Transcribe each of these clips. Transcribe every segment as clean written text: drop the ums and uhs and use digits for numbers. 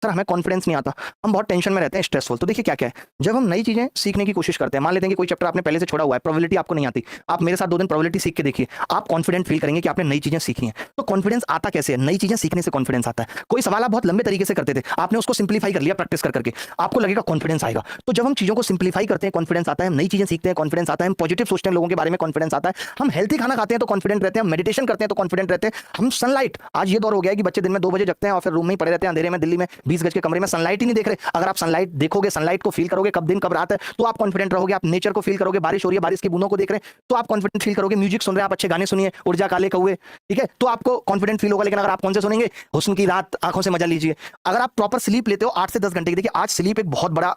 Sir हमें confidence नहीं आता, हम बहुत टेंशन में रहते हैं, स्ट्रेसफुल। तो देखिए क्या क्या है, जब हम नई चीजें सीखने की कोशिश करते हैं, मान लेते हैं कि कोई चैप्टर आपने पहले से छोड़ा हुआ है, प्रोबेबिलिटी आपको नहीं आती, आप मेरे साथ 2 दिन प्रोबेबिलिटी सीख के देखिए, आप कॉन्फिडेंट फील करेंगे कि आपने नई चीजें सीखी हैं। तो कॉन्फिडेंस आता कैसे है? नई चीजें सीखने से कॉन्फिडेंस आता है। कोई सवाल आप बहुत लंबे तरीके से करते थे, आपने उसको सिंप्लीफाई कर लिया प्रैक्टिस कर करके, आपको लगेगा कॉन्फिडेंस आएगा। तो जब हम चीजों को सिंप्लीफाई करते हैं कॉन्फिडेंस आता है, हम नई चीजें सीखते हैं कॉन्फिडेंस आता है, हम पॉजिटिव सोचते हैं लोगों के बारे में कॉन्फिडेंस आता है, हम हेल्थी खाना खाते हैं तो कॉन्फिडेंट रहते हैं, हम मेडिटेशन करते हैं तो कॉन्फिडेंट रहते हैं, हम सनलाइट, आज ये दौर हो गया है कि बच्चे दिन में 2 बजे जगते हैं और फिर रूम में ही पड़े रहते हैं अंधेरे में, दिल्ली में 20 गज के कमरे में सनलाइट ही नहीं देख रहे। अगर आप सनलाइट देखोगे, सनलाइट को फील करोगे, कब दिन कब रात है, तो आप कॉन्फिडेंट रहोगे। आप नेचर को फील करोगे, बारिश हो रही है, बारिश की बूंदों को देख रहे हैं तो आप कॉन्फिडेंट फील करोगे। म्यूजिक सुन रहे हैं आप, अच्छे गाने सुनिए, ऊर्जा काले कौवे, ठीक है, तो आपको कॉन्फिडेंट फील होगा। लेकिन अगर आप कौन से सुनेंगे? हुस्न की रात, आंखों से मजा लीजिए। अगर आप प्रॉपर स्लीप लेते हो 8 से 10 घंटे की, देखिए आज स्लीप एक बहुत बड़ा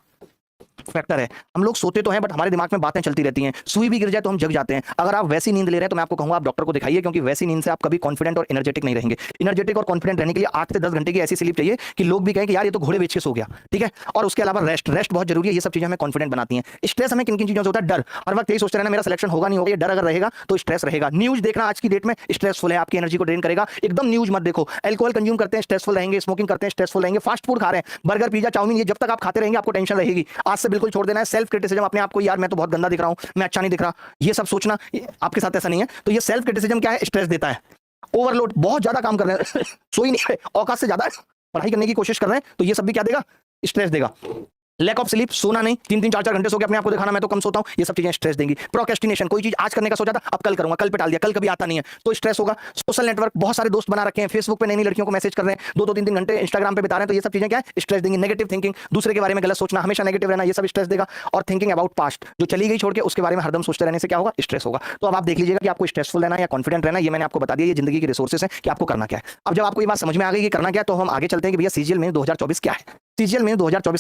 फैक्टर है। हम लोग सोते तो हैं बट हमारे दिमाग में बातें चलती रहती हैं, सुई भी गिर जाए तो हम जग जाते हैं। अगर आप वैसी नींद ले रहे हैं तो मैं आपको कहूंगा आप डॉक्टर को दिखाइए, क्योंकि वैसी नींद से आप कभी कॉन्फिडेंट और एनर्जेटिक नहीं रहेंगे। एनर्जेटिक और कॉन्फिडेंट रहने के लिए 8 से 10 घंटे की ऐसी स्लीप चाहिए कि लोग भी कहें कि यार ये तो घोड़े बेच के सो गया, ठीक है। और उसके अलावा रेस्ट बहुत जरूरी है, ये सब चीजें हमें कॉन्फिडेंट बनाती हैं। स्ट्रेस हमें किन किन चीजों से होता है? डर, हर वक्त यही सोचते रहना मेरा सिलेक्शन होगा नहीं होगा, ये डर अगर रहेगा तो स्ट्रेस रहेगा। न्यूज देखना आज की डेट में स्ट्रेसफुल है, आपकी एनर्जी को ड्रेन करेगा, एकदम न्यूज मत देखो। एल्कोहल कंज्यूम करते हैं स्ट्रेसफुल रहेंगे, स्मोकिंग करते हैं स्ट्रेसफुल रहेंगे, फास्ट फूड खा रहे हैं, बर्गर पिज्जा चाउमीन, ये जब तक आप खाते रहेंगे आपको टेंशन रहेगी। आज से बिल्कुल छोड़ देना है। सेल्फ क्रिटिसिज्म, अपने आप को यार मैं तो बहुत गंदा दिख रहा हूं, मैं अच्छा नहीं दिख रहा, ये सब सोचना, आपके साथ ऐसा नहीं है। तो ये सेल्फ क्रिटिसिज्म क्या है? स्ट्रेस देता है। ओवरलोड, बहुत ज्यादा काम कर रहे हैं सो ही नहीं रहे, औकात से ज्यादा पढ़ाई करने की कोशिश कर रहे हैं, तो ये सब भी क्या देगा? स्ट्रेस देगा। लैक ऑफ स्लीप, सोना नहीं, 3-3 4-4 घंटे सो के अपने आप को दिखाना मैं तो कम सोता हूं, ये सब चीजें स्ट्रेस देंगी। प्रोक्रेस्टिनेशन, कोई चीज आज करने का सोचा था अब कल करूंगा, कल पे टाल दिया, कल कभी आता नहीं है तो स्ट्रेस होगा। सोशल नेटवर्क, बहुत सारे दोस्त बना रखे हैं, फेसबुक पे नई नई लड़कियों को मैसेज कर रहे हैं, 2-2 3-3 घंटे इंस्टाग्राम पे बिता रहे हैं, तो ये सब चीजें क्या है? स्ट्रेस देंगी। नेगेटिव थिंकिंग, दूसरे के बारे में गलत सोचना, हमेशा नेगेटिव रहना, ये सब स्ट्रेस देगा। और थिंकिंग अबाउट पास्ट, जो चली गई छोड़ के उसके बारे में हरदम सोचते रहने से क्या होगा? स्ट्रेस होगा। तो अब आप देख लीजिएगा कि आपको स्ट्रेसफुल रहना है या कॉन्फिडेंट रहना है, ये मैंने आपको बता दिया, ये जिंदगी के रिसोर्सेस हैं कि आपको करना क्या है। अब जब आपको ये बात समझ में आ गई कि करना क्या है, तो हम आगे चलते हैं कि भैया सीजीएल में 2024 क्या है। सीजीएल में 2024